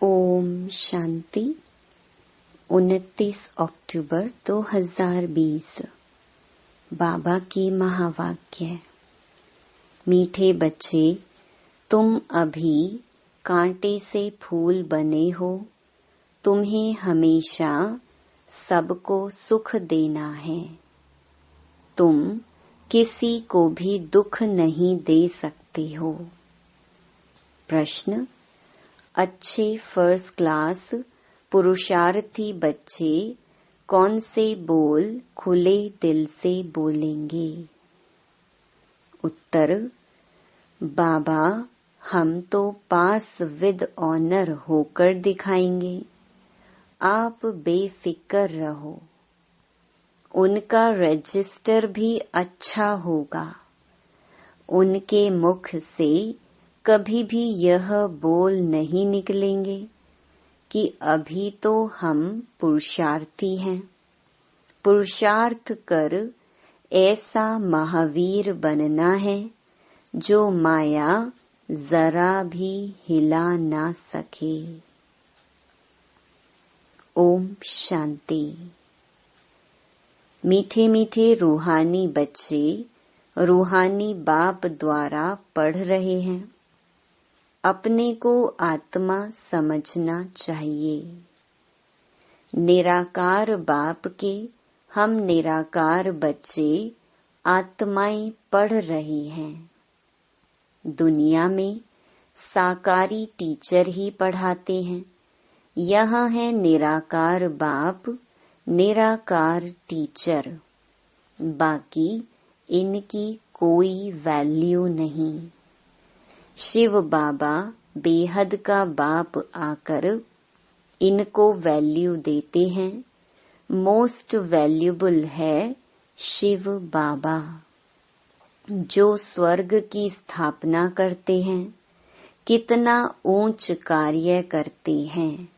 ओम शांति। 29 अक्टूबर 2020। बाबा की महावाक्य। मीठे बच्चे, तुम अभी कांटे से फूल बने हो। तुम्हें हमेशा सबको सुख देना है। तुम किसी को भी दुख नहीं दे सकते हो। प्रश्न। अच्छे फर्स्ट क्लास पुरुषार्थी बच्चे कौन से बोल खुले दिल से बोलेंगे? उत्तर। बाबा, हम तो पास विद ऑनर होकर दिखाएंगे। आप बेफिक्र रहो। उनका रजिस्टर भी अच्छा होगा। उनके मुख से कभी भी यह बोल नहीं निकलेंगे कि अभी तो हम पुरुषार्थी हैं। पुरुषार्थ कर ऐसा महावीर बनना है जो माया जरा भी हिला ना सके। ओम शांति। मीठे मीठे रूहानी बच्चे रूहानी बाप द्वारा पढ़ रहे हैं। अपने को आत्मा समझना चाहिए। निराकार बाप के हम निराकार बच्चे आत्माएं पढ़ रही हैं। दुनिया में साकारी टीचर ही पढ़ाते हैं। यहाँ है निराकार बाप, निराकार टीचर। बाकी इनकी कोई वैल्यू नहीं। शिव बाबा बेहद का बाप आकर इनको वैल्यू देते हैं। मोस्ट वैल्यूबल है शिव बाबा, जो स्वर्ग की स्थापना करते हैं। कितना ऊंच कार्य करते हैं।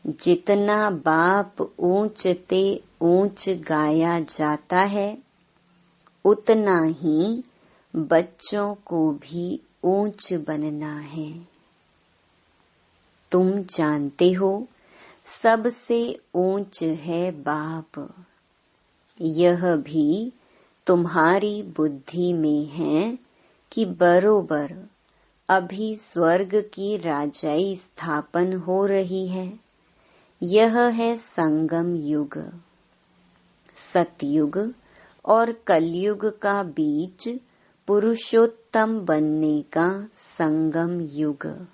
जितना बाप ऊंच ते ऊंच गाया जाता है, उतना ही बच्चों को भी ऊंच बनना है। तुम जानते हो सबसे ऊंच है बाप। यह भी तुम्हारी बुद्धि में है कि बरोबर अभी स्वर्ग की राजाई स्थापन हो रही है। यह है संगम युग। सतयुग और कलयुग का बीच पुरुषोत्तम बनने का संगम युग।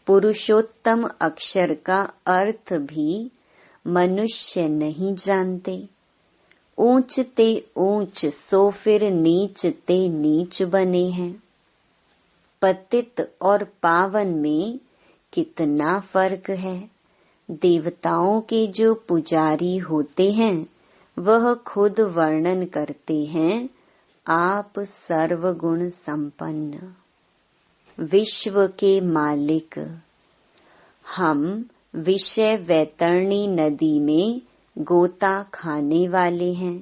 पुरुषोत्तम अक्षर का अर्थ भी मनुष्य नहीं जानते। ऊंच ते ऊंच सो फिर नीच ते नीच बने हैं। पतित और पावन में कितना फर्क है। देवताओं के जो पुजारी होते हैं वह खुद वर्णन करते हैं, आप सर्वगुण संपन्न, विश्व के मालिक। हम विषय वैतरणी नदी में गोता खाने वाले हैं।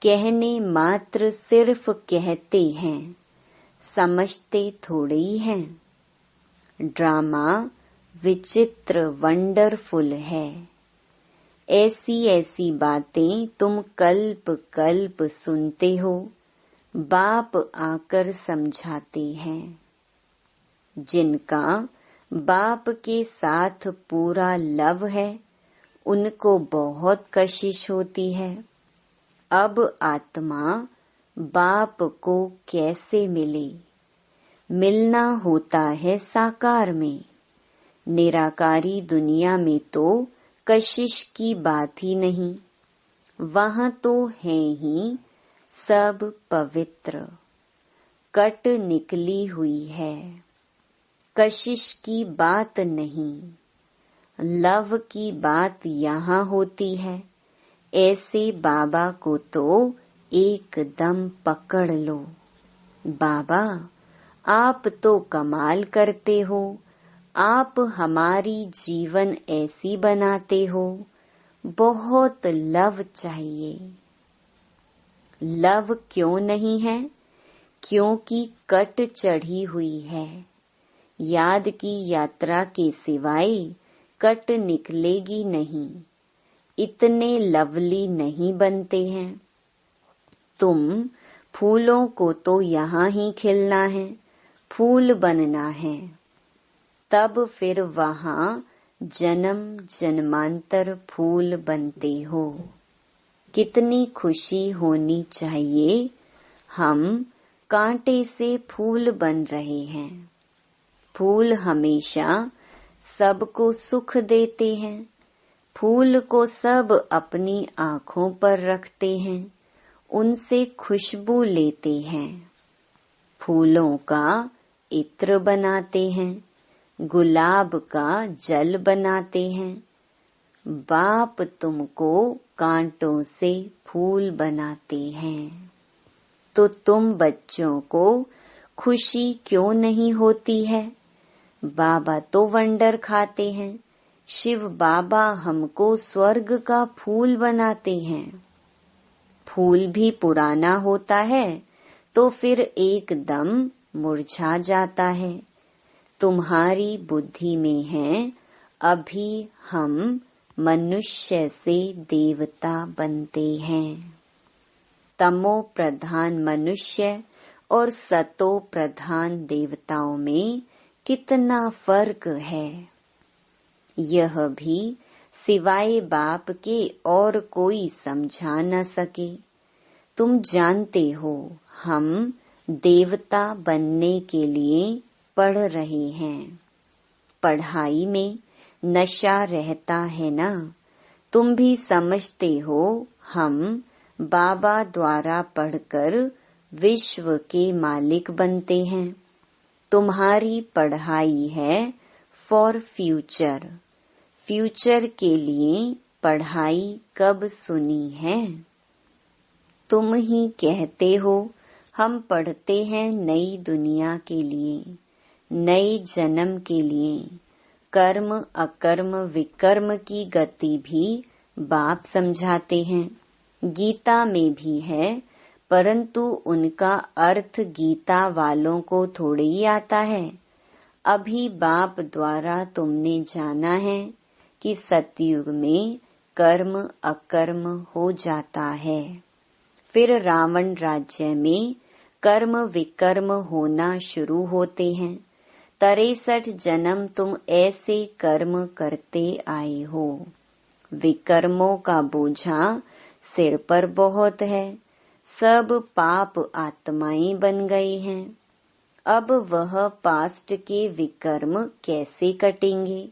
कहने मात्र सिर्फ कहते हैं, समझते थोड़े ही हैं। ड्रामा विचित्र वंडरफुल है। ऐसी ऐसी बातें तुम कल्प कल्प सुनते हो। बाप आकर समझाते हैं। जिनका बाप के साथ पूरा लव है, उनको बहुत कशिश होती है। अब आत्मा बाप को कैसे मिले? मिलना होता है साकार में। निराकारी दुनिया में तो कशिश की बात ही नहीं। वहाँ तो है ही सब पवित्र। कट निकली हुई है। कशिश की बात नहीं, लव की यहाँ यहाँ होती है। ऐसे बाबा को तो एकदम पकड़ लो। बाबा, आप तो कमाल करते हो। आप हमारी जीवन ऐसी बनाते हो। बहुत लव चाहिए। लव क्यों नहीं है? क्योंकि कट चढ़ी हुई है। याद की यात्रा के सिवाय कट निकलेगी नहीं। इतने लवली नहीं बनते हैं। तुम फूलों को तो यहाँ ही खिलना है, फूल बनना है, तब फिर वहाँ जन्म जन्मांतर फूल बनते हो। कितनी खुशी होनी चाहिए, हम कांटे से फूल बन रहे हैं। फूल हमेशा सबको सुख देते हैं। फूल को सब अपनी आँखों पर रखते हैं, उनसे खुशबू लेते हैं। फूलों का इत्र बनाते हैं, गुलाब का जल बनाते हैं। बाप तुमको कांटों से फूल बनाते हैं, तो तुम बच्चों को खुशी क्यों नहीं होती है? बाबा तो वंडर खाते हैं, शिव बाबा हमको स्वर्ग का फूल बनाते हैं। फूल भी पुराना होता है तो फिर एकदम मुरझा जाता है। तुम्हारी बुद्धि में है अभी हम मनुष्य से देवता बनते हैं। तमो प्रधान मनुष्य और सतो प्रधान देवताओं में कितना फर्क है, यह भी सिवाय बाप के और कोई समझा न सके। तुम जानते हो हम देवता बनने के लिए पढ़ रहे हैं। पढ़ाई में नशा रहता है ना। तुम भी समझते हो हम बाबा द्वारा पढ़कर विश्व के मालिक बनते हैं। तुम्हारी पढ़ाई है फॉर फ्यूचर। फ्यूचर के लिए पढ़ाई कब सुनी है? तुम ही कहते हो हम पढ़ते हैं नई दुनिया के लिए, नए जन्म के लिए। कर्म अकर्म विकर्म की गति भी बाप समझाते हैं। गीता में भी है, परंतु उनका अर्थ गीता वालों को थोड़े ही आता है। अभी बाप द्वारा तुमने जाना है कि सतयुग में कर्म अकर्म हो जाता है। फिर रावण राज्य में कर्म विकर्म होना शुरू होते हैं। 63 जन्म तुम ऐसे कर्म करते आए हो। विकर्मों का बोझा सिर पर बहुत है। सब पाप आत्माएं बन गए हैं। अब वह पास्ट के विकर्म कैसे कटेंगे?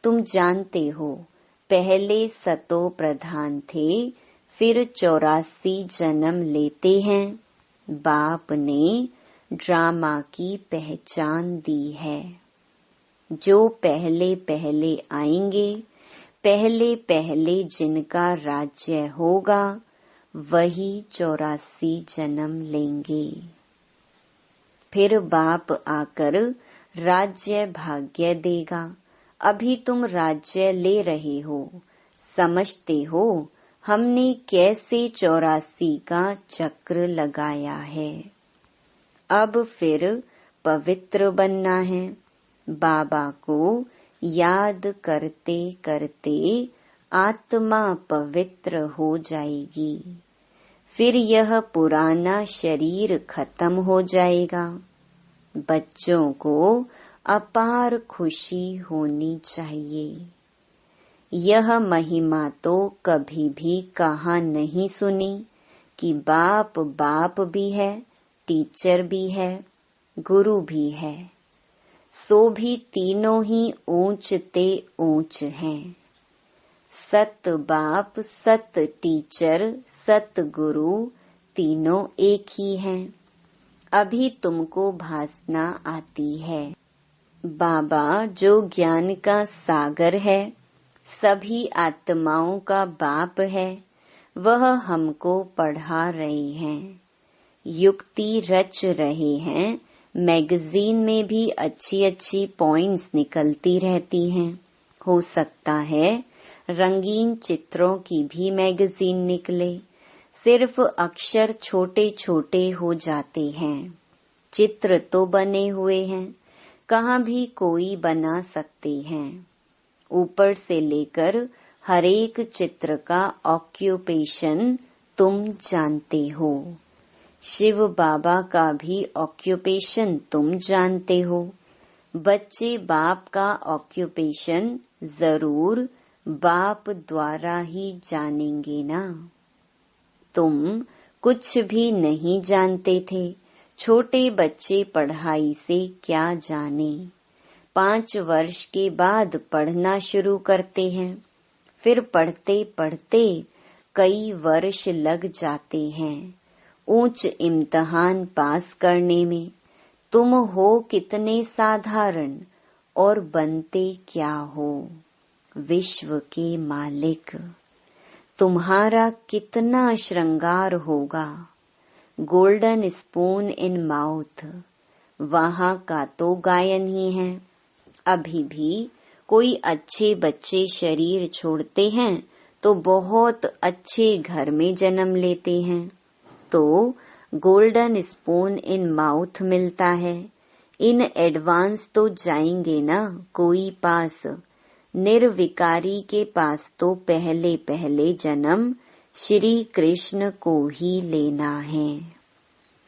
तुम जानते हो पहले सतो प्रधान थे, फिर 84 जन्म लेते हैं। बाप ने ड्रामा की पहचान दी है। जो पहले पहले आएंगे, पहले पहले जिनका राज्य होगा, वही 84 जन्म लेंगे। फिर बाप आकर राज्य भाग्य देगा। अभी तुम राज्य ले रहे हो। समझते हो हमने कैसे 84 का चक्र लगाया है। अब फिर पवित्र बनना है। बाबा को याद करते करते आत्मा पवित्र हो जाएगी। फिर यह पुराना शरीर खत्म हो जाएगा। बच्चों को अपार खुशी होनी चाहिए। यह महिमा तो कभी भी कहा नहीं सुनी कि बाप बाप भी है, टीचर भी है, गुरु भी है। सो भी तीनों ही ऊंच ते ऊंच हैं। सत बाप, सत टीचर, सत गुरु तीनों एक ही हैं। अभी तुमको भासना आती है। बाबा जो ज्ञान का सागर है, सभी आत्माओं का बाप है, वह हमको पढ़ा रहे हैं, युक्ति रच रहे हैं। मैगजीन में भी अच्छी अच्छी पॉइंट्स निकलती रहती हैं। हो सकता है रंगीन चित्रों की भी मैगजीन निकले। सिर्फ अक्षर छोटे छोटे हो जाते हैं। चित्र तो बने हुए हैं। कहाँ भी कोई बना सकते हैं। ऊपर से लेकर हर एक चित्र का ऑक्यूपेशन तुम जानते हो। शिव बाबा का भी ऑक्यूपेशन तुम जानते हो। बच्चे बाप का ऑक्यूपेशन जरूर बाप द्वारा ही जानेंगे ना। तुम कुछ भी नहीं जानते थे। छोटे बच्चे पढ़ाई से क्या जाने। 5 वर्ष के बाद पढ़ना शुरू करते हैं। फिर पढ़ते पढ़ते कई वर्ष लग जाते हैं ऊंच इम्तिहान पास करने में। तुम हो कितने साधारण और बनते क्या हो विश्व के मालिक। तुम्हारा कितना श्रृंगार होगा। गोल्डन स्पून इन माउथ, वहाँ का तो गायन ही है। अभी भी कोई अच्छे बच्चे शरीर छोड़ते हैं तो बहुत अच्छे घर में जन्म लेते हैं, तो गोल्डन स्पून इन माउथ मिलता है। इन एडवांस तो जाएंगे ना कोई पास। निर्विकारी के पास तो पहले पहले जन्म श्री कृष्ण को ही लेना है।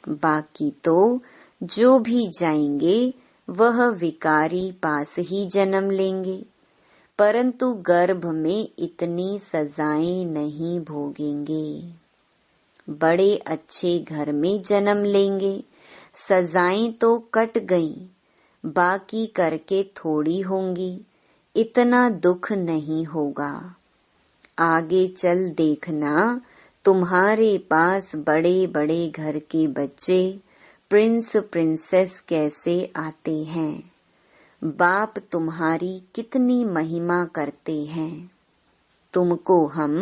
बाकी तो जो भी जाएंगे वह विकारी पास ही जन्म लेंगे, परंतु गर्भ में इतनी सजाएं नहीं भोगेंगे। बड़े अच्छे घर में जन्म लेंगे, सजाएं तो कट गईं, बाकी करके थोड़ी होंगी, इतना दुख नहीं होगा। आगे चल देखना, तुम्हारे पास बड़े बड़े घर के बच्चे प्रिंस प्रिंसेस कैसे आते हैं। बाप तुम्हारी कितनी महिमा करते हैं। तुमको हम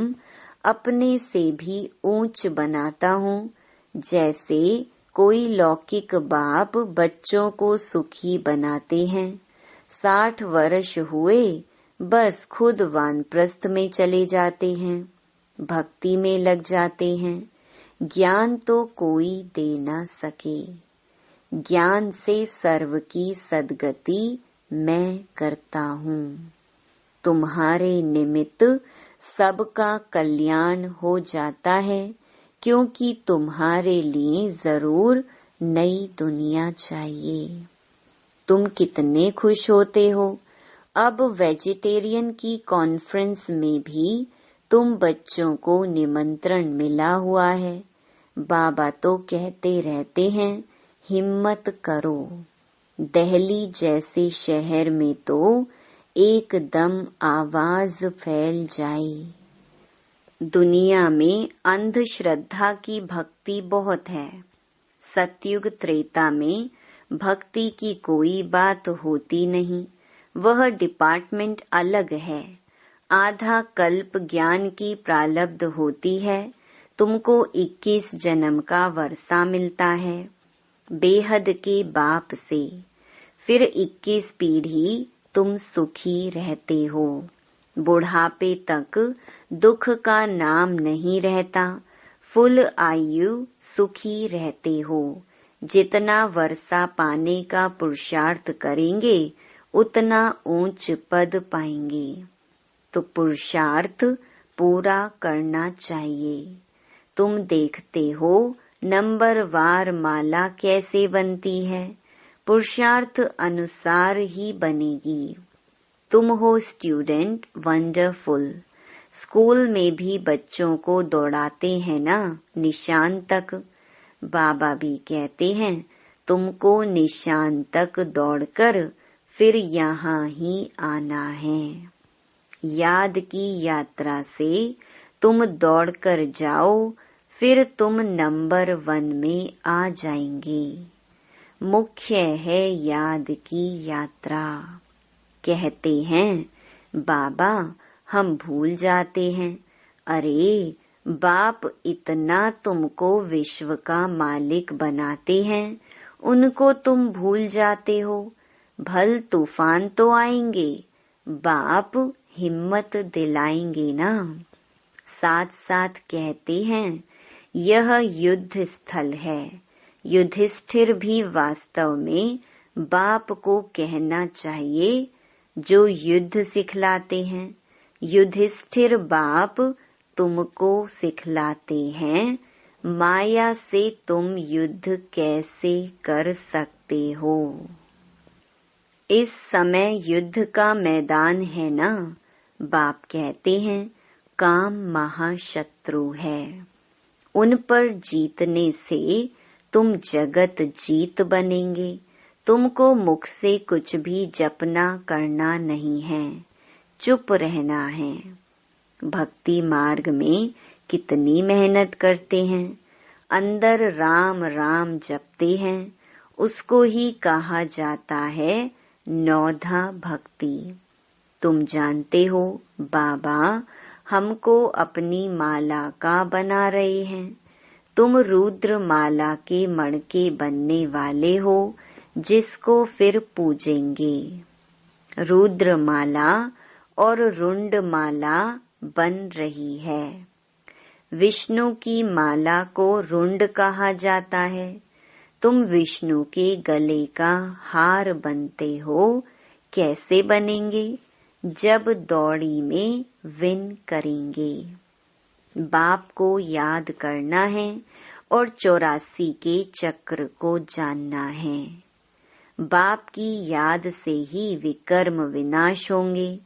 अपने से भी ऊंच बनाता हूँ। जैसे कोई लौकिक बाप बच्चों को सुखी बनाते हैं। 60 वर्ष हुए बस खुद वानप्रस्थ में चले जाते हैं, भक्ति में लग जाते हैं। ज्ञान तो कोई दे न सके। ज्ञान से सर्व की सद्गति मैं करता हूँ। तुम्हारे निमित्त सबका कल्याण हो जाता है, क्योंकि तुम्हारे लिए जरूर नई दुनिया चाहिए। तुम कितने खुश होते हो। अब वेजिटेरियन की कॉन्फ्रेंस में भी तुम बच्चों को निमंत्रण मिला हुआ है। बाबा तो कहते रहते हैं हिम्मत करो। दिल्ली जैसे शहर में तो एकदम आवाज फैल जाए। दुनिया में अंधश्रद्धा की भक्ति बहुत है। सतयुग त्रेता में भक्ति की कोई बात होती नहीं, वह डिपार्टमेंट अलग है। आधा कल्प ज्ञान की प्रालब्ध होती है। तुमको 21 जन्म का वर्षा मिलता है बेहद के बाप से। फिर 21 पीढ़ी तुम सुखी रहते हो। बुढ़ापे तक दुख का नाम नहीं रहता। फुल आयु सुखी रहते हो। जितना वर्षा पाने का पुरुषार्थ करेंगे उतना ऊंच पद पाएंगे। तो पुरुषार्थ पूरा करना चाहिए। तुम देखते हो नंबरवार माला कैसे बनती है, पुरुषार्थ अनुसार ही बनेगी। तुम हो स्टूडेंट वंडरफुल। स्कूल में भी बच्चों को दौड़ाते हैं ना निशान तक। बाबा भी कहते हैं तुमको निशान तक दौड़कर फिर यहाँ ही आना है। याद की यात्रा से तुम दौड़कर जाओ, फिर तुम नंबर 1 में आ जाएंगे। मुख्य है याद की यात्रा। कहते हैं बाबा हम भूल जाते हैं। अरे बाप इतना तुमको विश्व का मालिक बनाते हैं, उनको तुम भूल जाते हो। भल तूफान तो आएंगे, बाप हिम्मत दिलाएंगे ना। साथ साथ कहते हैं यह युद्ध स्थल है। युधिष्ठिर भी वास्तव में बाप को कहना चाहिए जो युद्ध सिखलाते हैं। युधिष्ठिर बाप तुमको सिखलाते हैं माया से तुम युद्ध कैसे कर सकते हो। इस समय युद्ध का मैदान है ना। बाप कहते हैं काम महाशत्रु है, उन पर जीतने से तुम जगत जीत बनेंगे। तुमको मुख से कुछ भी जपना करना नहीं है, चुप रहना है। भक्ति मार्ग में कितनी मेहनत करते हैं, अंदर राम राम जपते हैं, उसको ही कहा जाता है नौधा भक्ति। तुम जानते हो बाबा हमको अपनी माला का बना रहे हैं। तुम रुद्र माला के मणके बनने वाले हो, जिसको फिर पूजेंगे। रुद्र माला और रुंड माला बन रही है। विष्णु की माला को रुंड कहा जाता है। तुम विष्णु के गले का हार बनते हो। कैसे बनेंगे? जब दौड़ी में विन करेंगे। बाप को याद करना है और 84 के चक्र को जानना है। बाप की याद से ही विकर्म विनाश होंगे।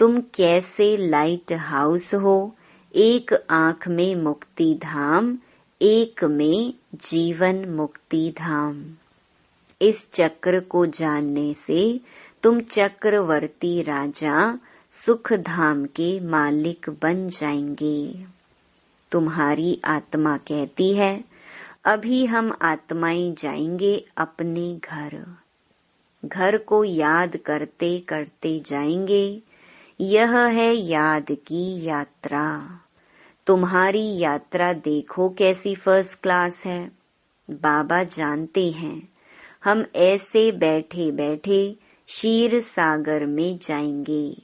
तुम कैसे लाइट हाउस हो, एक आँख में मुक्ति धाम, एक में जीवन मुक्ति धाम। इस चक्र को जानने से तुम चक्रवर्ती राजा सुख धाम के मालिक बन जाएंगे। तुम्हारी आत्मा कहती है अभी हम आत्माएं जाएंगे अपने घर। घर को याद करते करते जाएंगे। यह है याद की यात्रा। तुम्हारी यात्रा देखो कैसी फर्स्ट क्लास है। बाबा जानते हैं हम ऐसे बैठे बैठे क्षीर सागर में जाएंगे।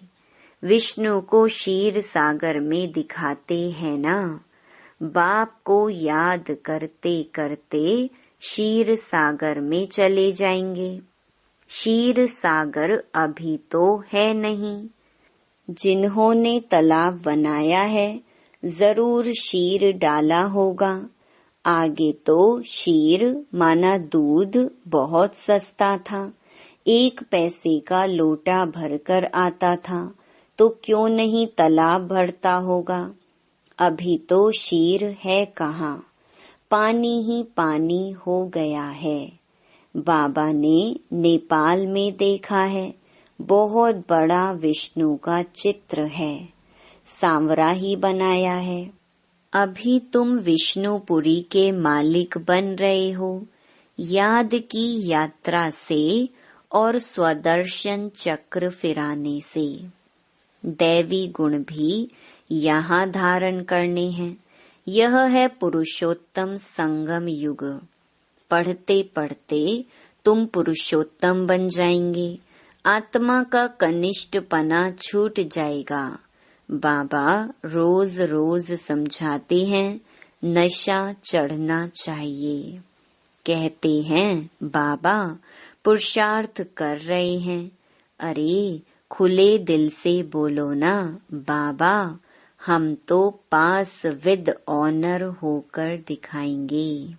विष्णु को क्षीर सागर में दिखाते हैं ना। बाप को याद करते करते क्षीर सागर में चले जाएंगे। क्षीर सागर अभी तो है नहीं। जिन्होंने तालाब बनाया है जरूर क्षीर डाला होगा। आगे तो क्षीर माना दूध बहुत सस्ता था। 1 पैसे का लोटा भरकर आता था, तो क्यों नहीं तालाब भरता होगा। अभी तो क्षीर है कहाँ, पानी ही पानी हो गया है। बाबा ने नेपाल में देखा है, बहुत बड़ा विष्णु का चित्र है, सांवरा ही बनाया है। अभी तुम विष्णुपुरी के मालिक बन रहे हो, याद की यात्रा से और स्वदर्शन चक्र फिराने से। दैवी गुण भी यहाँ धारण करने हैं। यह है पुरुषोत्तम संगम युग। पढ़ते पढ़ते तुम पुरुषोत्तम बन जाएंगे। आत्मा का कनिष्ठपना छूट जाएगा। बाबा रोज रोज समझाते हैं नशा चढ़ना चाहिए। कहते हैं बाबा पुरुषार्थ कर रहे हैं। अरे खुले दिल से बोलो ना बाबा, हम तो पास विद ऑनर होकर दिखाएंगे।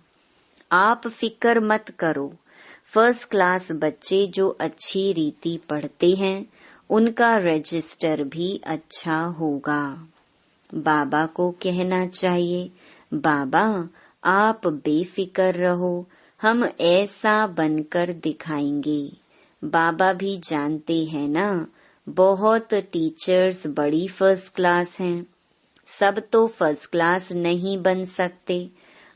आप फिक्र मत करो। फर्स्ट क्लास बच्चे जो अच्छी रीति पढ़ते हैं उनका रजिस्टर भी अच्छा होगा। बाबा को कहना चाहिए बाबा आप बेफिक्र रहो, हम ऐसा बनकर दिखाएंगे। बाबा भी जानते हैं ना, बहुत टीचर्स बड़ी फर्स्ट क्लास हैं। सब तो फर्स्ट क्लास नहीं बन सकते।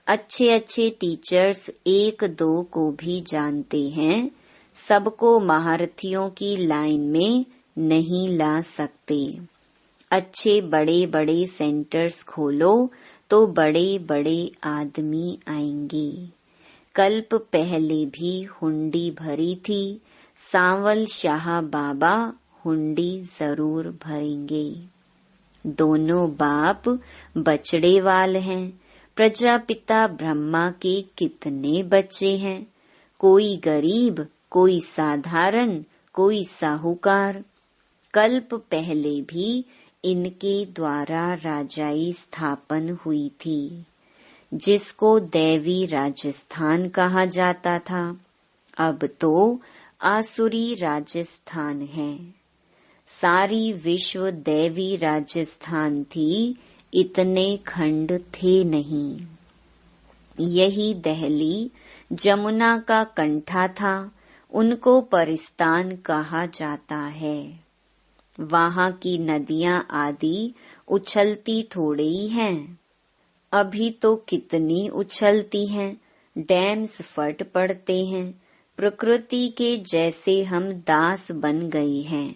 अच्छे अच्छे टीचर्स 1-2 को भी जानते हैं। सबको महारथियों की लाइन में नहीं ला सकते। अच्छे बड़े बड़े सेंटर्स खोलो तो बड़े बड़े आदमी आएंगे। कल्प पहले भी हुंडी भरी थी। सांवल शाह बाबा हुंडी जरूर भरेंगे। दोनों बाप बछड़े वाल हैं। प्रजापिता ब्रह्मा के कितने बच्चे हैं, कोई गरीब कोई साधारण, कोई साहूकार। कल्प पहले भी इनके द्वारा राजाई स्थापन हुई थी, जिसको दैवी राजस्थान कहा जाता था। अब तो आसुरी राजस्थान है। सारी विश्व दैवी राजस्थान थी, इतने खंड थे नहीं। यही दहली जमुना का कंठा था, उनको परिस्तान कहा जाता है। वहाँ की नदियाँ आदि उछलती थोड़ी ही हैं। अभी तो कितनी उछलती हैं, डैम्स फट पड़ते हैं। प्रकृति के जैसे हम दास बन गए हैं,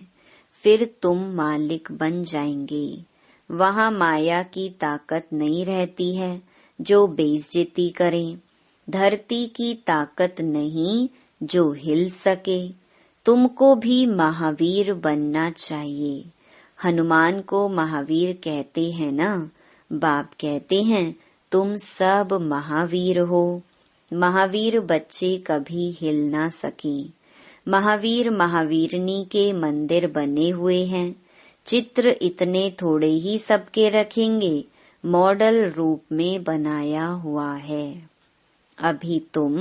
फिर तुम मालिक बन जाएंगे। वहाँ माया की ताकत नहीं रहती है जो बेइज्जती करे। धरती की ताकत नहीं जो हिल सके। तुमको भी महावीर बनना चाहिए। हनुमान को महावीर कहते हैं ना। बाप कहते हैं तुम सब महावीर हो। महावीर बच्चे कभी हिल ना सके। महावीर महावीरनी के मंदिर बने हुए हैं। चित्र इतने थोड़े ही सबके रखेंगे, मॉडल रूप में बनाया हुआ है। अभी तुम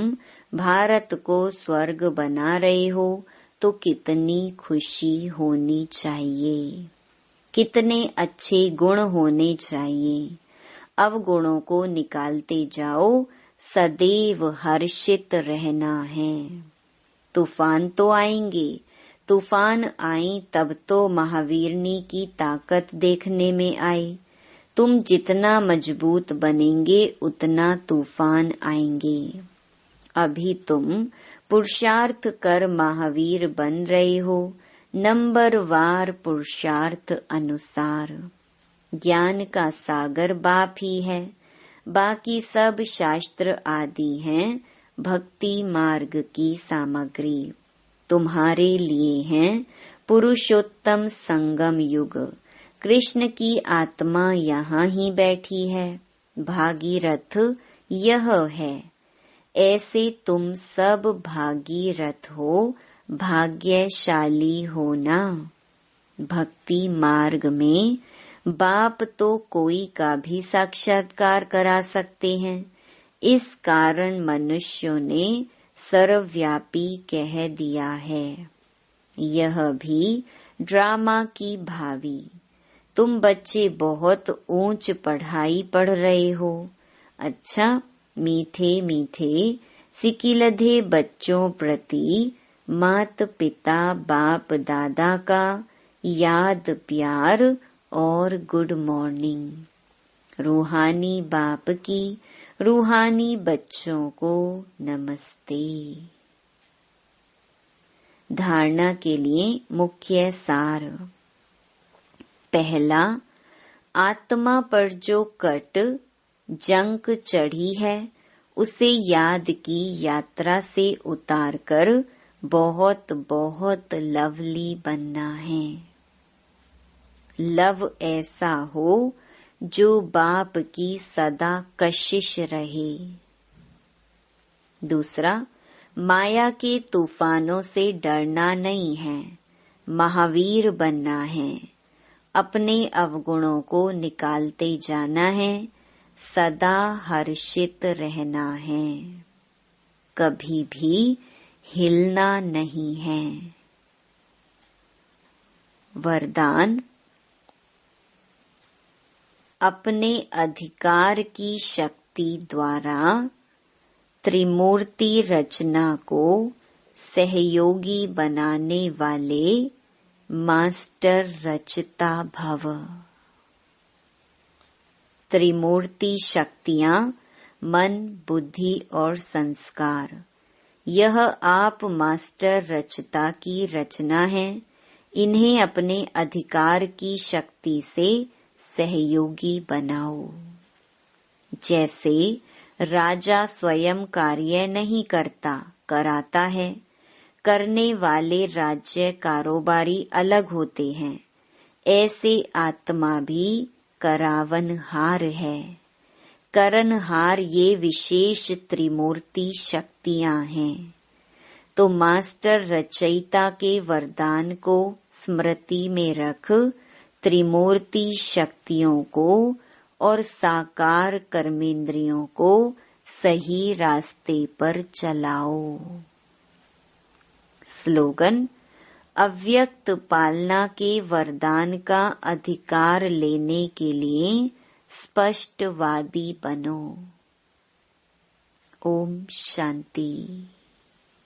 भारत को स्वर्ग बना रहे हो, तो कितनी खुशी होनी चाहिए। कितने अच्छे गुण होने चाहिए। अवगुणों को निकालते जाओ, सदैव हर्षित रहना है। तूफान तो आएंगे, तूफान आई तब तो महावीरनी की ताकत देखने में आई। तुम जितना मजबूत बनेंगे उतना तूफान आएंगे। अभी तुम पुरुषार्थ कर महावीर बन रहे हो, नंबरवार पुरुषार्थ अनुसार। ज्ञान का सागर बाप ही है, बाकी सब शास्त्र आदि हैं भक्ति मार्ग की सामग्री। तुम्हारे लिए हैं पुरुषोत्तम संगम युग। कृष्ण की आत्मा यहाँ ही बैठी है, भागीरथ यह है। ऐसे तुम सब भागीरथ हो, भाग्यशाली हो ना। भक्ति मार्ग में बाप तो कोई का भी साक्षात्कार करा सकते हैं। इस कारण मनुष्यों ने सर्वव्यापी कह दिया है। यह भी ड्रामा की भावी। तुम बच्चे बहुत ऊंच पढ़ाई पढ़ रहे हो। अच्छा, मीठे मीठे सिकिलधे बच्चों प्रति मात पिता बाप दादा का याद प्यार और गुड मॉर्निंग। रूहानी बाप की रूहानी बच्चों को नमस्ते। धारणा के लिए मुख्य सार। पहला, आत्मा पर जो कट जंक चढ़ी है उसे याद की यात्रा से उतारकर बहुत बहुत लवली बनना है। लव ऐसा हो जो बाप की सदा कशिश रहे। दूसरा, माया के तूफानों से डरना नहीं है, महावीर बनना है। अपने अवगुणों को निकालते जाना है, सदा हर्षित रहना है, कभी भी हिलना नहीं है। वरदान, अपने अधिकार की शक्ति द्वारा त्रिमूर्ति रचना को सहयोगी बनाने वाले मास्टर रचता भव। त्रिमूर्ति शक्तियाँ मन, बुद्धि और संस्कार, यह आप मास्टर रचता की रचना है। इन्हें अपने अधिकार की शक्ति से सहयोगी बनाओ। जैसे राजा स्वयं कार्य नहीं करता, कराता है। करने वाले राज्य कारोबारी अलग होते हैं। ऐसे आत्मा भी करावनहार है। करनहार ये विशेष त्रिमूर्ति शक्तियां हैं। तो मास्टर रचयिता के वरदान को स्मृति में रख त्रिमूर्ति शक्तियों को और साकार कर्मेंद्रियों को सही रास्ते पर चलाओ। स्लोगन: अव्यक्त पालना के वरदान का अधिकार लेने के लिए स्पष्टवादी बनो। ओम शांति।